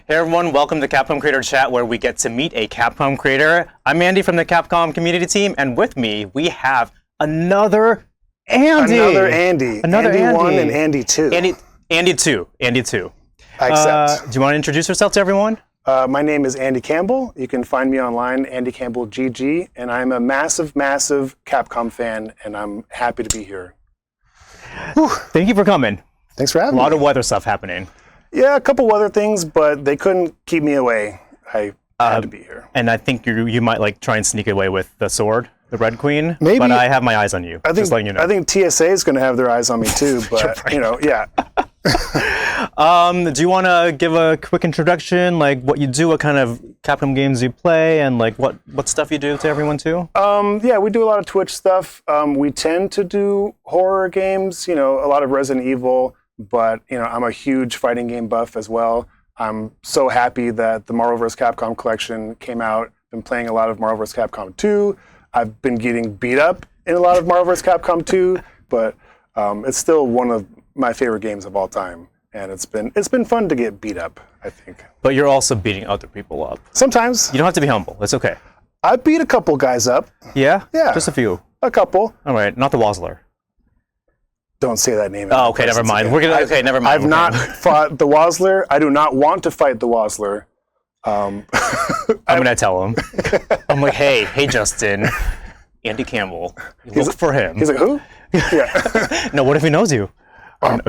Hey everyone, welcome to Capcom Creator Chat, where we get to meet a Capcom creator. I'm Andy from the Capcom community team, and with me we have another Andy. Another Andy. Andy 1 and Andy 2. Andy 2. I accept. Do you want to introduce yourself to everyone? My name is Andy Campbell. You can find me online, AndyCampbellGG, and I'm a massive, massive Capcom fan, and I'm happy to be here. Whew. Thank you for coming. Thanks for having me. A lot of weather stuff happening. Yeah, a couple weather things, but they couldn't keep me away. I had to be here. And I think you might like try and sneak away with the sword, the Red Queen. Maybe. But I have my eyes on you. Just letting you know. I think TSA is going to have their eyes on me too, but you know, yeah. Do you want to give a quick introduction, like what you do, what kind of Capcom games you play, and like what stuff you do to everyone too? Yeah, we do a lot of Twitch stuff. We tend to do horror games, you know, a lot of Resident Evil, but you know, I'm a huge fighting game buff as well. I'm so happy that the Marvel vs. Capcom collection came out. Been playing a lot of Marvel vs. Capcom 2. I've been getting beat up in a lot of Marvel vs. Capcom 2, but it's still one of my favorite games of all time. And it's been fun to get beat up, I think. But you're also beating other people up. Sometimes. You don't have to be humble. It's okay. I beat a couple guys up. Yeah? Yeah. Just a few. A couple. All right, not the Wazzler. Don't say that name. Oh, okay, never mind. Okay, never mind. I've not fought the Wazzler. I do not want to fight the Wazzler. I'm gonna tell him. I'm like, hey, Justin, Andy Campbell. Look for him. He's like, who? Yeah. No, what if he knows you?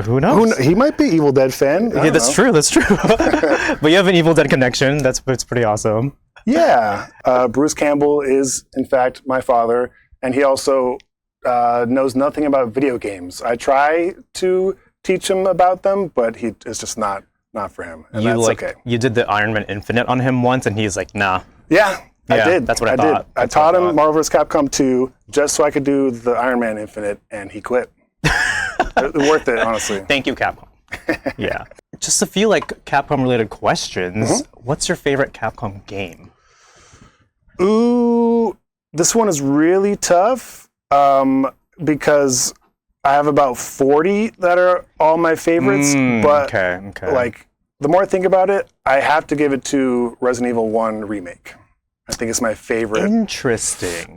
Who knows? He might be Evil Dead fan. Yeah, that's true. That's true. But you have an Evil Dead connection. That's pretty awesome. Yeah. Bruce Campbell is, in fact, my father, and he also knows nothing about video games. I try to teach him about them, but it's just not for him, and that's okay. You did the Iron Man Infinite on him once, and he's like, nah. Yeah, I did. That's what I thought. I taught him Marvel vs. Capcom 2 just so I could do the Iron Man Infinite, and he quit. Worth it, honestly. Thank you, Capcom. Yeah. Just a few like Capcom-related questions. Mm-hmm. What's your favorite Capcom game? Ooh, this one is really tough because I have about 40 that are all my favorites. But like the more I think about it, I have to give it to Resident Evil 1 Remake. I think it's my favorite. Interesting.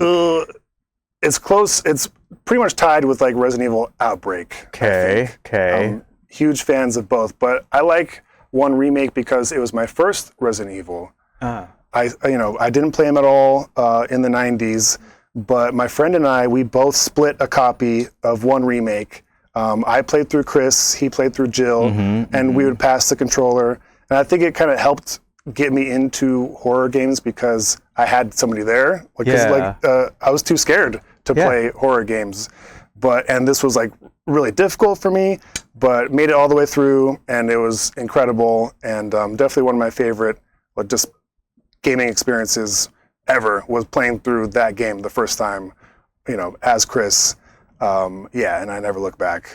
It's close. It's pretty much tied with like Resident Evil Outbreak. Okay. Huge fans of both, but I like 1 Remake because it was my first Resident Evil. I didn't play them at all in the 90s, but my friend and I, we both split a copy of 1 Remake. I played through Chris, he played through Jill, and we would pass the controller. And I think it kind of helped get me into horror games because I had somebody there. I was too scared to play horror games. And this was like really difficult for me, but made it all the way through, and it was incredible, and definitely one of my favorite just gaming experiences ever was playing through that game the first time, you know, as Chris. And I never look back.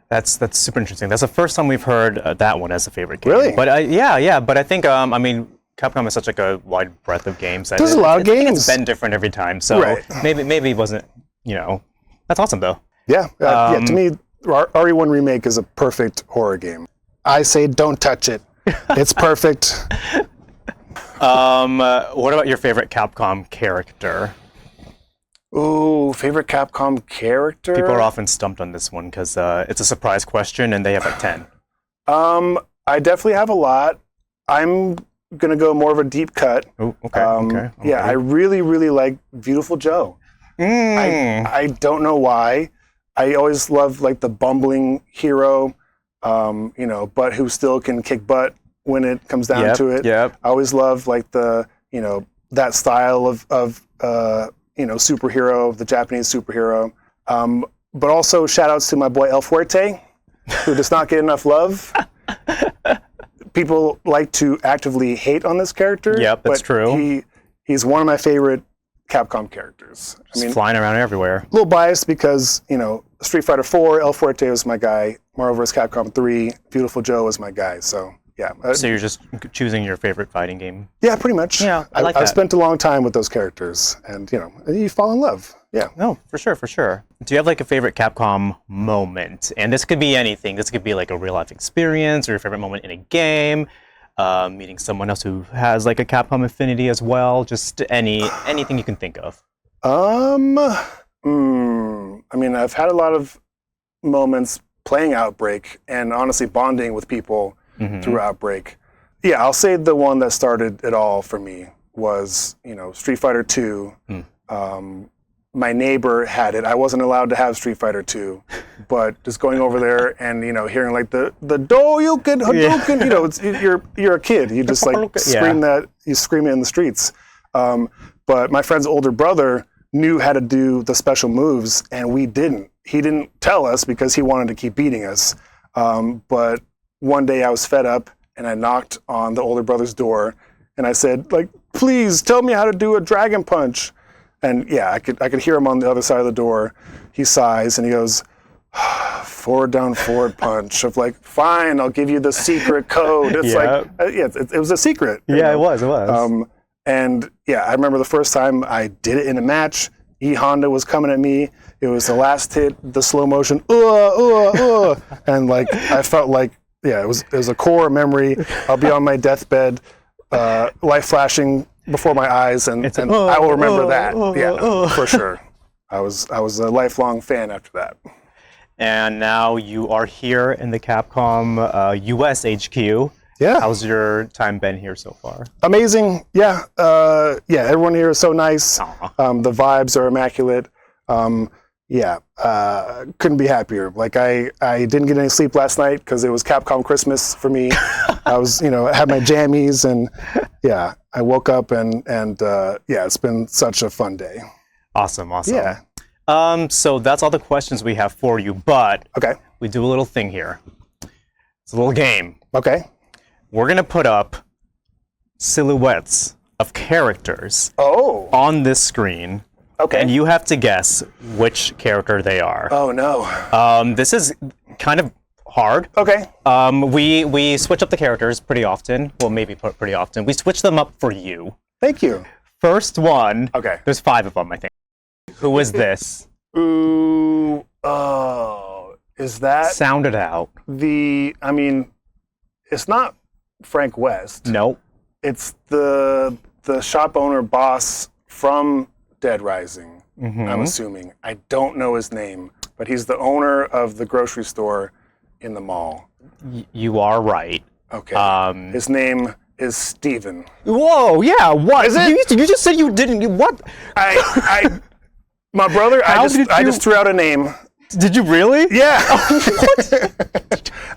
That's super interesting. That's the first time we've heard that one as a favorite game. Really? But but I think Capcom has such like a wide breadth of games. There's a lot of games. It's been different every time, so maybe it wasn't. You know, that's awesome though. Yeah, to me, RE1 Remake is a perfect horror game. I say don't touch it. It's perfect. What about your favorite Capcom character? Ooh, favorite Capcom character? People are often stumped on this one because it's a surprise question and they have like 10. I definitely have a lot. I'm going to go more of a deep cut. Ooh, okay. Yeah, I really, really like Beautiful Joe. I don't know why. I always love like the bumbling hero, but who still can kick butt when it comes down to it. Yep. I always love like the, that style of superhero, the Japanese superhero. But also shout outs to my boy El Fuerte, who does not get enough love. People like to actively hate on this character. Yep, that's true. He's one of my favorite Capcom characters. Just flying around everywhere. A little biased because, Street Fighter 4, El Fuerte was my guy. Marvel vs. Capcom 3, Beautiful Joe was my guy. So, yeah. So you're just choosing your favorite fighting game? Yeah, pretty much. Yeah, I like that. I've spent a long time with those characters, and, you fall in love. Yeah. No, for sure. Do you have like a favorite Capcom moment? And this could be anything. This could be like a real life experience or your favorite moment in a game. meeting someone else who has like a Capcom affinity as well? Just anything you can think of. I mean, I've had a lot of moments playing Outbreak and honestly bonding with people through Outbreak. Yeah, I'll say the one that started it all for me was, Street Fighter 2. My neighbor had it. I wasn't allowed to have Street Fighter 2, but just going over there and hearing like the Doryuken, Hadouken, you're a kid. You just like scream that. You scream it in the streets. But my friend's older brother knew how to do the special moves, and we didn't. He didn't tell us because he wanted to keep beating us. But one day I was fed up, and I knocked on the older brother's door, and I said, like, please tell me how to do a dragon punch. And yeah, I could hear him on the other side of the door. He sighs and he goes, forward down forward punch. Of like, fine, I'll give you the secret code. It's it was a secret. Yeah, it was. And yeah, I remember the first time I did it in a match. E Honda was coming at me. It was the last hit, the slow motion, and like I felt like it was a core memory. I'll be on my deathbed, light flashing before my eyes, and I will remember that. For sure. I was a lifelong fan after that. And now you are here in the Capcom US HQ. Yeah. How's your time been here so far? Amazing. Yeah. Everyone here is so nice. The vibes are immaculate. Couldn't be happier. Like I didn't get any sleep last night because it was Capcom Christmas for me. I was, I had my jammies and I woke up and it's been such a fun day. Awesome. Yeah. So that's all the questions we have for you, but we do a little thing here. It's a little game. Okay. We're gonna put up silhouettes of characters on this screen. Okay. And you have to guess which character they are. Oh no. This is kind of hard. Okay. We switch up the characters pretty often. Well, maybe pretty often. We switch them up for you. Thank you. First one. Okay. There's 5 of them, I think. Who is this? Ooh. Oh. Is that? Sound it out. It's not Frank West. Nope. It's the shop owner boss from Dead Rising, I'm assuming. I don't know his name, but he's the owner of the grocery store in the mall. You are right. Okay. His name is Steven. Whoa, yeah, what? Is it? You just said you didn't, what? My brother, I just threw out a name. Did you really? Yeah.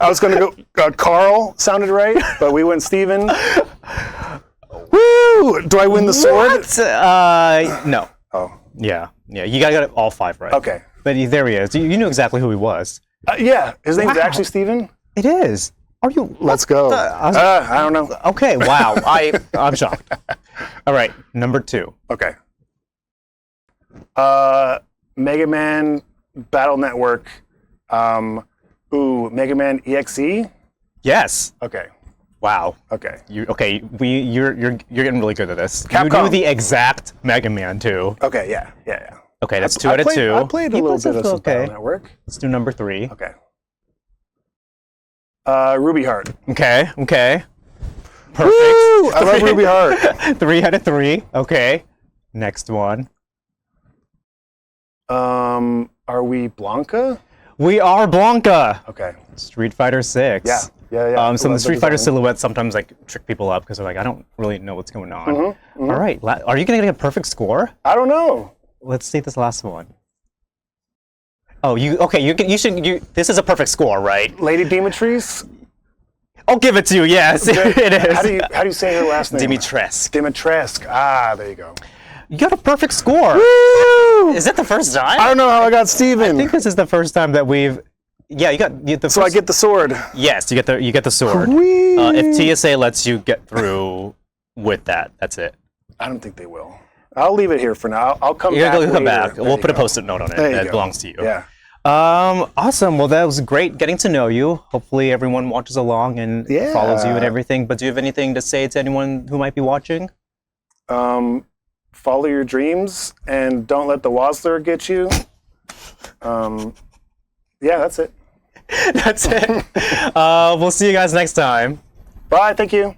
I was going to go, Carl sounded right, but we went Steven. Woo! Do I win the sword? No. Oh. Yeah. You gotta get all 5 right. Okay. But there he is. You knew exactly who he was. Yeah. His name's actually Steven? It is. Are you? Let's go. I don't know. Okay. Wow. I'm shocked. All right. Number 2. Okay. Mega Man Battle Network. Mega Man EXE? Yes. Okay. Wow. Okay. You're getting really good at this. Capcom. You knew the exact Mega Man too. Okay. Yeah. Okay, that's 2 out of 2. I played a little bit of some Battle Network. Let's do number 3. Okay. Ruby Heart. Okay. Perfect. Woo! I love Ruby Heart. 3 out of 3. Okay. Next one. Are we Blanca? We are Blanca. Okay. Street Fighter 6. Yeah. Some of the Street Fighter silhouettes sometimes like trick people up because they're like, I don't really know what's going on. All right. Are you gonna get a perfect score? I don't know. Let's see this last one. Oh, this is a perfect score, right? Lady Dimitrescu? I'll give it to you, yes. It is. How do you say her last name? Dimitrescu. Ah, there you go. You got a perfect score. Woo! Is that the first time? I don't know how I got Steven. I think this is the first time that we've... Yeah, you got the So I get the sword. Yes, you get the sword. If TSA lets you get through with that, that's it. I don't think they will. I'll leave it here for now. I'll come back. You'll come back. We'll put a post-it note on it. That belongs to you. Yeah. Awesome. Well, that was great getting to know you. Hopefully everyone watches along and follows you and everything. But do you have anything to say to anyone who might be watching? Follow your dreams and don't let the Wazzler get you. Yeah, that's it. That's it. We'll see you guys next time. Bye. Thank you.